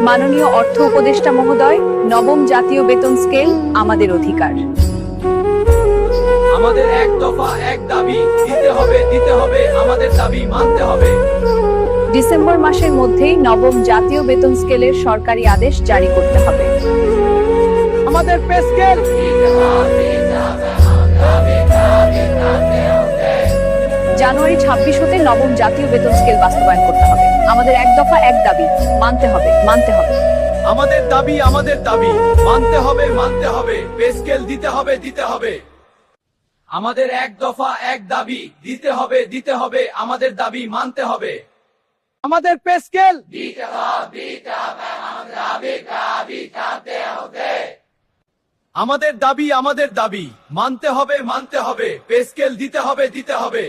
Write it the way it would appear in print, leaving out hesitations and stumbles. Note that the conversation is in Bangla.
মাননীয় অর্থ উপদেষ্টা মহোদয়, নবম জাতীয় বেতন স্কেল আমাদের অধিকার। আমাদের এক দফা এক দাবি, দিতে হবে, আমাদের দাবি মানতে হবে। ডিসেম্বর মাসের মধ্যেই নবম জাতীয় বেতন স্কেলের সরকারি আদেশ জারি করতে হবে। আমাদের পে স্কেল জানুয়ারি 26 হতে নবম জাতীয় বেতন স্কেল বাস্তবায়ন করতে হবে। আমাদের এক দফা এক দাবি মানতে হবে। আমাদের দাবি মানতে হবে, পে স্কেল দিতে হবে। আমাদের এক দফা এক দাবি, দিতে হবে, আমাদের দাবি মানতে হবে। আমাদের পে স্কেল আমাদের দাবি মানতে হবে, পে স্কেল দিতে হবে।